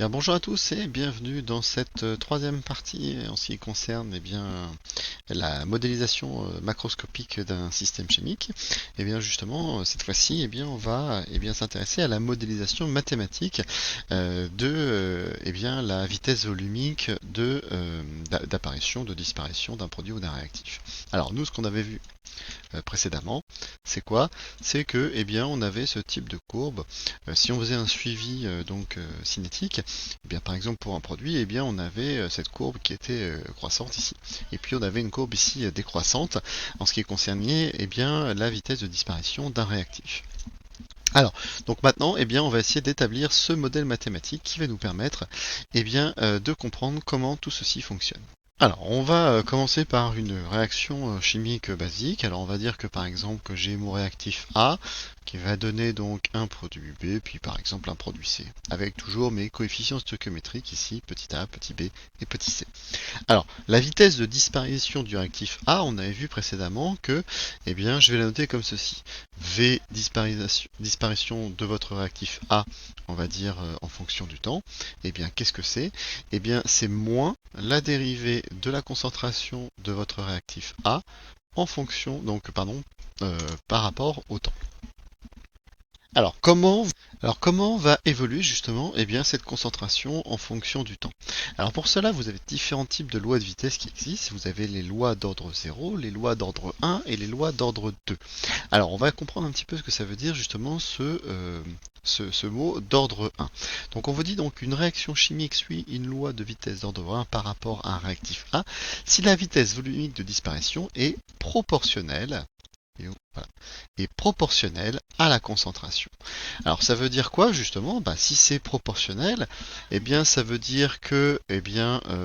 Bien, bonjour à tous et bienvenue dans cette troisième partie en ce qui concerne la modélisation macroscopique d'un système chimique. Et bien justement, cette fois-ci, on va s'intéresser à la modélisation mathématique de la vitesse volumique d'apparition, de disparition d'un produit ou d'un réactif. Alors nous, ce qu'on avait vu précédemment, c'est quoi? C'est que on avait ce type de courbe. Si on faisait un suivi cinétique, par exemple pour un produit, on avait cette courbe qui était croissante ici. Et puis on avait une courbe ici décroissante en ce qui concernait la vitesse de disparition d'un réactif. Alors, donc maintenant, on va essayer d'établir ce modèle mathématique qui va nous permettre de comprendre comment tout ceci fonctionne. Alors, on va commencer par une réaction chimique basique. Alors, on va dire que par exemple que j'ai mon réactif A qui va donner donc un produit B, puis par exemple un produit C, avec toujours mes coefficients stoichiométriques ici, petit a, petit b et petit c. Alors, la vitesse de disparition du réactif A, on avait vu précédemment que, je vais la noter comme ceci. V disparition de votre réactif A, on va dire en fonction du temps. Qu'est-ce que c'est? C'est moins la dérivée de la concentration de votre réactif A en fonction, par rapport au temps. Alors comment va évoluer justement cette concentration en fonction du temps? Alors pour cela, vous avez différents types de lois de vitesse qui existent. Vous avez les lois d'ordre 0, les lois d'ordre 1 et les lois d'ordre 2. Alors on va comprendre un petit peu ce que ça veut dire justement ce mot d'ordre 1. Donc on vous dit donc une réaction chimique suit une loi de vitesse d'ordre 1 par rapport à un réactif A si la vitesse volumique de disparition est proportionnelle voilà, est proportionnelle à la concentration. Alors ça veut dire quoi justement? Si c'est proportionnel, ça veut dire que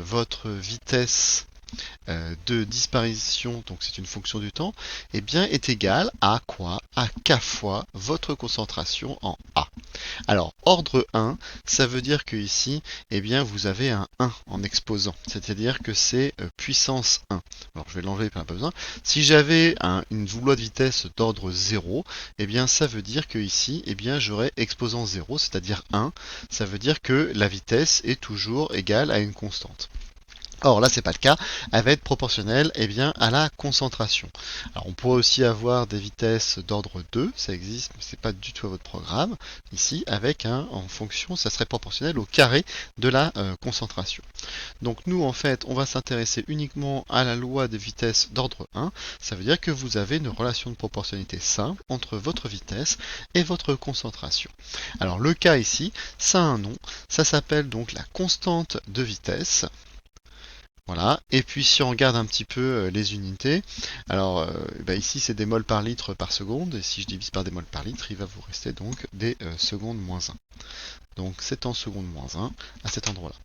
votre vitesse de disparition, donc c'est une fonction du temps, est égale à quoi? À k fois votre concentration en A. Alors, ordre 1, ça veut dire que ici, vous avez un 1 en exposant, c'est-à-dire que c'est puissance 1. Alors, je vais l'enlever, pas besoin. Si j'avais une loi de vitesse d'ordre 0, ça veut dire que ici, j'aurais exposant 0, c'est-à-dire 1. Ça veut dire que la vitesse est toujours égale à une constante. Or là, c'est pas le cas, elle va être proportionnelle à la concentration. Alors on pourrait aussi avoir des vitesses d'ordre 2, ça existe, mais c'est pas du tout à votre programme. Ici, avec en fonction, ça serait proportionnel au carré de la concentration. Donc nous, en fait, on va s'intéresser uniquement à la loi de vitesse d'ordre 1. Ça veut dire que vous avez une relation de proportionnalité simple entre votre vitesse et votre concentration. Alors le cas ici, ça a un nom, ça s'appelle donc la constante de vitesse. Voilà, et puis si on regarde un petit peu les unités, alors ici c'est des moles par litre par seconde, et si je divise par des moles par litre, il va vous rester donc des secondes moins 1. Donc c'est en secondes moins 1 à cet endroit-là.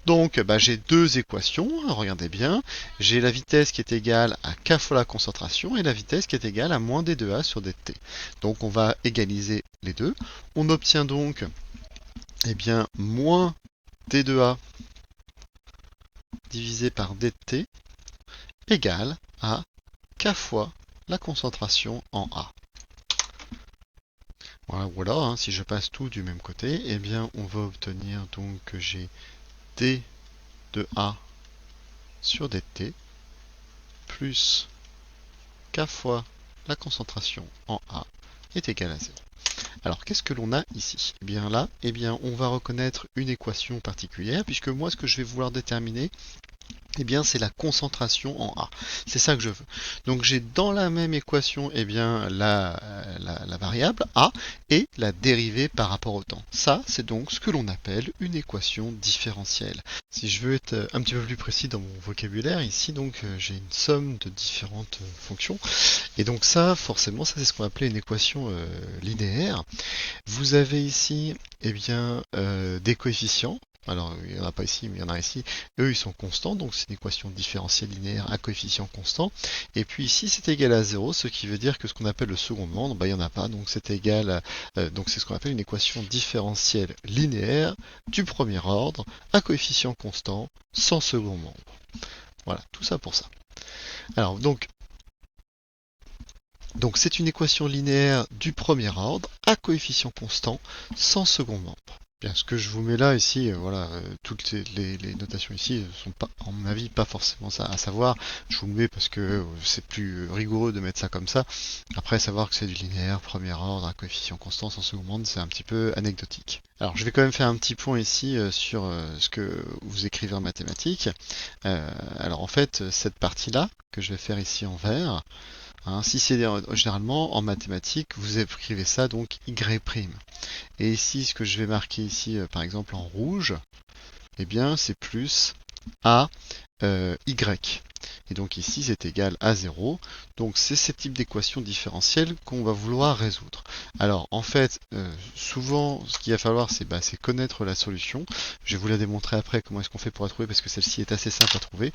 Donc j'ai deux équations, regardez bien, j'ai la vitesse qui est égale à k fois la concentration, et la vitesse qui est égale à moins d2a sur dt. Donc on va égaliser les deux, on obtient donc moins d2a divisé par dt égale à k fois la concentration en A. Voilà, ou alors, si je passe tout du même côté, on va obtenir donc que j'ai d de A sur dt plus k fois la concentration en A est égal à 0. Alors, qu'est-ce que l'on a ici? Là, on va reconnaître une équation particulière, puisque moi, ce que je vais vouloir déterminer, c'est la concentration en A. C'est ça que je veux. Donc j'ai dans la même équation la variable A et la dérivée par rapport au temps. Ça, c'est donc ce que l'on appelle une équation différentielle. Si je veux être un petit peu plus précis dans mon vocabulaire, ici donc j'ai une somme de différentes fonctions. Et donc ça, forcément, ça c'est ce qu'on va appeler une équation linéaire. Vous avez ici des coefficients. Alors, il n'y en a pas ici, mais il y en a ici. Eux, ils sont constants, donc c'est une équation différentielle linéaire à coefficient constant. Et puis ici, c'est égal à 0, ce qui veut dire que ce qu'on appelle le second membre, il n'y en a pas, donc c'est égal à, donc c'est ce qu'on appelle une équation différentielle linéaire du premier ordre à coefficient constant sans second membre. Voilà, tout ça pour ça. Alors, donc c'est une équation linéaire du premier ordre à coefficient constant sans second membre. Bien, ce que je vous mets là ici, voilà, toutes les notations ici sont pas, en mon avis, pas forcément ça à savoir. Je vous le mets parce que c'est plus rigoureux de mettre ça comme ça. Après, savoir que c'est du linéaire, premier ordre, un coefficient constant en seconde, c'est un petit peu anecdotique. Alors, je vais quand même faire un petit point ici sur ce que vous écrivez en mathématiques. Alors, en fait, cette partie-là que je vais faire ici en vert, hein, si c'est généralement en mathématiques, vous écrivez ça donc y'. Et ici, ce que je vais marquer ici, par exemple en rouge, eh bien, c'est plus a y. Et donc ici, c'est égal à 0. Donc c'est ce type d'équation différentielle qu'on va vouloir résoudre. Alors en fait, souvent, ce qu'il va falloir, c'est connaître la solution. Je vais vous la démontrer après comment est-ce qu'on fait pour la trouver, parce que celle-ci est assez simple à trouver.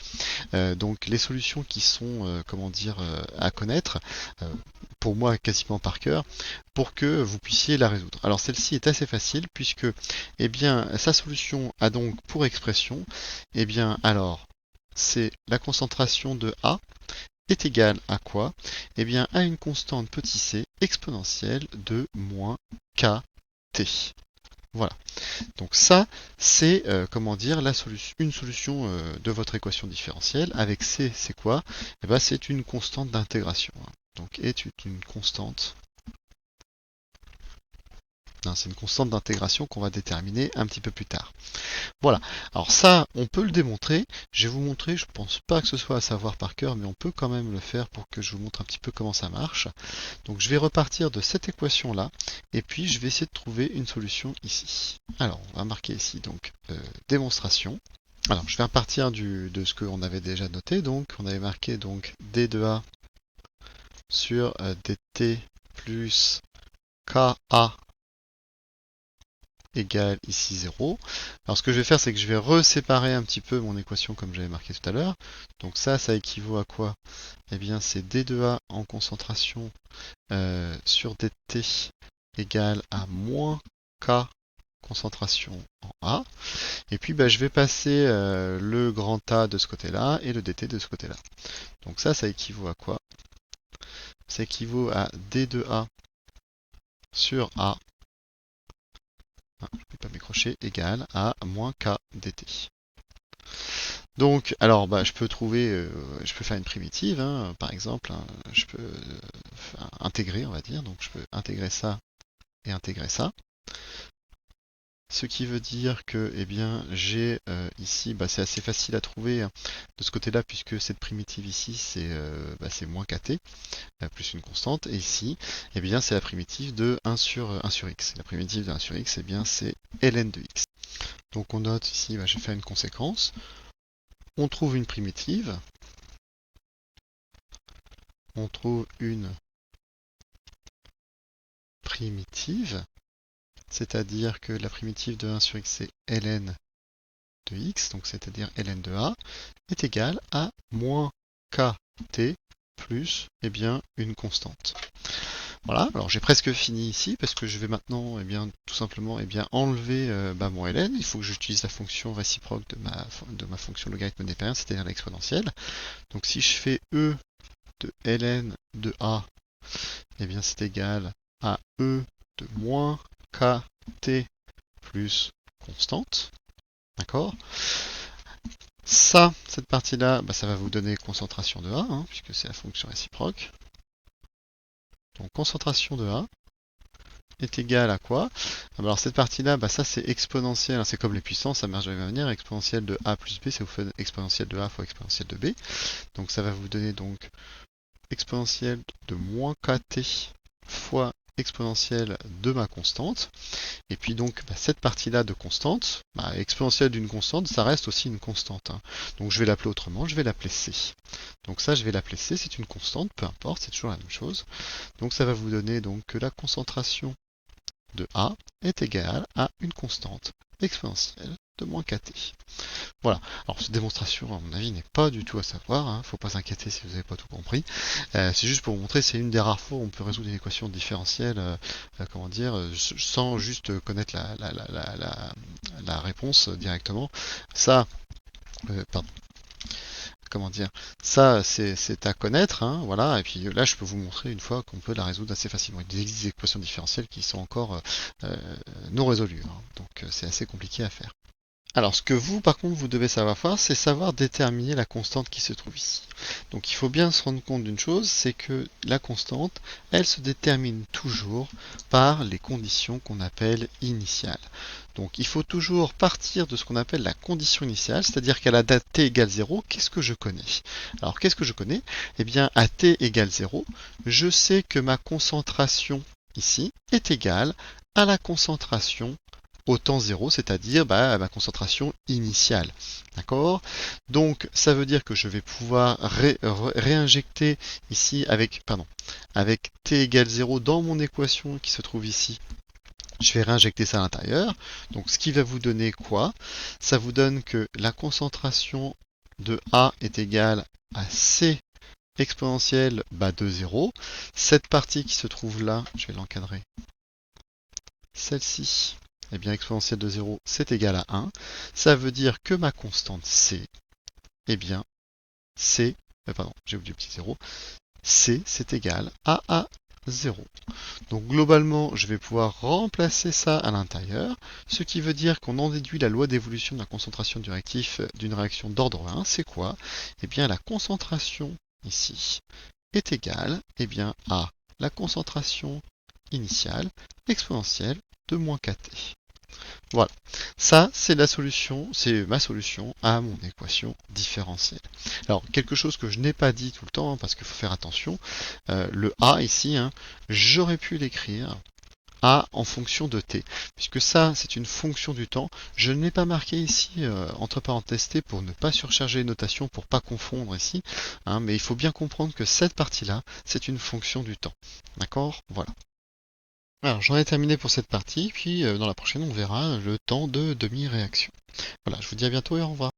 Donc les solutions qui sont, comment dire, à connaître, pour moi quasiment par cœur, pour que vous puissiez la résoudre. Alors celle-ci est assez facile puisque, eh bien, sa solution a donc pour expression, eh bien, alors, c'est la concentration de A est égale à quoi? Eh bien, à une constante petit c exponentielle de moins kt. Voilà. Donc ça, c'est comment dire une solution de votre équation différentielle. Avec c, c'est quoi? Eh ben, c'est une constante d'intégration. Donc est une constante. C'est une constante d'intégration qu'on va déterminer un petit peu plus tard. Voilà. Alors ça, on peut le démontrer. Je vais vous montrer. Je pense pas que ce soit à savoir par cœur, mais on peut quand même le faire pour que je vous montre un petit peu comment ça marche. Donc je vais repartir de cette équation-là, et puis je vais essayer de trouver une solution ici. Alors, on va marquer ici donc démonstration. Alors, je vais repartir de ce qu'on avait déjà noté. Donc, on avait marqué donc d de a sur dt plus ka égale ici 0. Alors ce que je vais faire, c'est que je vais reséparer un petit peu mon équation comme j'avais marqué tout à l'heure. Donc ça équivaut à quoi? Eh bien c'est d de a en concentration sur dt égale à moins k concentration en A. Et puis je vais passer le grand A de ce côté-là et le dt de ce côté-là. Donc ça équivaut à quoi? Ça équivaut à d de a sur A, je ne peux pas m'écrocher, égale à moins k dt. Donc, alors, je peux trouver, je peux faire une primitive, hein, par exemple, hein, je peux intégrer, on va dire, donc je peux intégrer ça et intégrer ça. Ce qui veut dire que, eh bien, j'ai ici, c'est assez facile à trouver hein, de ce côté-là, puisque cette primitive ici, c'est moins kt, plus une constante, et ici, eh bien, c'est la primitive de 1 sur x. La primitive de 1 sur x, eh bien, c'est ln de x. Donc on note ici, je vais faire une conséquence. On trouve une primitive. On trouve une primitive, c'est-à-dire que la primitive de 1 sur x, c'est ln de x, donc c'est-à-dire ln de a, est égale à moins kt plus, eh bien, une constante. Voilà, alors j'ai presque fini ici, parce que je vais maintenant, tout simplement, enlever mon ln. Il faut que j'utilise la fonction réciproque de ma fonction logarithme népérien, c'est-à-dire l'exponentielle. Donc si je fais e de ln de a, eh bien c'est égal à e de moins kt plus constante. D'accord? Cette partie-là, ça va vous donner concentration de A, hein, puisque c'est la fonction réciproque. Donc concentration de A est égale à quoi? Alors cette partie-là, ça c'est exponentielle, hein, c'est comme les puissances, ça marche de la même manière. Exponentielle de A plus B, c'est vous fait exponentielle de A fois exponentielle de B. Donc ça va vous donner donc exponentielle de moins kt fois exponentielle de ma constante. Et puis donc cette partie-là de constante, exponentielle d'une constante, ça reste aussi une constante. Hein. Donc je vais l'appeler autrement, je vais l'appeler c. Donc ça, je vais l'appeler c, c'est une constante, peu importe, c'est toujours la même chose. Donc ça va vous donner donc que la concentration de A est égale à une constante exponentielle de moins kt. Voilà. Alors cette démonstration, à mon avis, n'est pas du tout à savoir. Hein. Faut pas s'inquiéter si vous n'avez pas tout compris. C'est juste pour vous montrer, c'est une des rares fois où on peut résoudre une équation différentielle, sans juste connaître la réponse directement. Ça, pardon. comment dire, ça c'est à connaître, hein, voilà, et puis là je peux vous montrer une fois qu'on peut la résoudre assez facilement. Il existe des équations différentielles qui sont encore non résolues, hein, donc c'est assez compliqué à faire. Alors, ce que vous, par contre, vous devez savoir faire, c'est savoir déterminer la constante qui se trouve ici. Donc, il faut bien se rendre compte d'une chose, c'est que la constante, elle se détermine toujours par les conditions qu'on appelle initiales. Donc, il faut toujours partir de ce qu'on appelle la condition initiale, c'est-à-dire qu'à la date t égale 0, qu'est-ce que je connais? Alors, qu'est-ce que je connais? Eh bien, à t égale 0, je sais que ma concentration ici est égale à la concentration au temps 0, c'est-à-dire ma concentration initiale. D'accord? Donc ça veut dire que je vais pouvoir réinjecter ici avec t égale 0 dans mon équation qui se trouve ici. Je vais réinjecter ça à l'intérieur. Donc ce qui va vous donner quoi? Ça vous donne que la concentration de A est égale à C exponentielle de 0. Cette partie qui se trouve là, je vais l'encadrer. Celle-ci, eh bien exponentielle de 0, c'est égal à 1. Ça veut dire que ma constante C, eh bien, C, j'ai oublié le petit 0, C, c'est égal à 0. Donc globalement, je vais pouvoir remplacer ça à l'intérieur, ce qui veut dire qu'on en déduit la loi d'évolution de la concentration du réactif d'une réaction d'ordre 1. C'est quoi? Eh bien, la concentration ici est égale à la concentration initiale exponentielle de moins kT. Voilà, ça c'est la solution, c'est ma solution à mon équation différentielle. Alors quelque chose que je n'ai pas dit tout le temps, hein, parce qu'il faut faire attention, le A ici, hein, j'aurais pu l'écrire A en fonction de t, puisque ça c'est une fonction du temps. Je ne l'ai pas marqué ici entre parenthèses t pour ne pas surcharger les notations, pour pas confondre ici, hein, mais il faut bien comprendre que cette partie-là c'est une fonction du temps. D'accord? Voilà. Alors j'en ai terminé pour cette partie, puis dans la prochaine on verra le temps de demi-réaction. Voilà, je vous dis à bientôt et au revoir.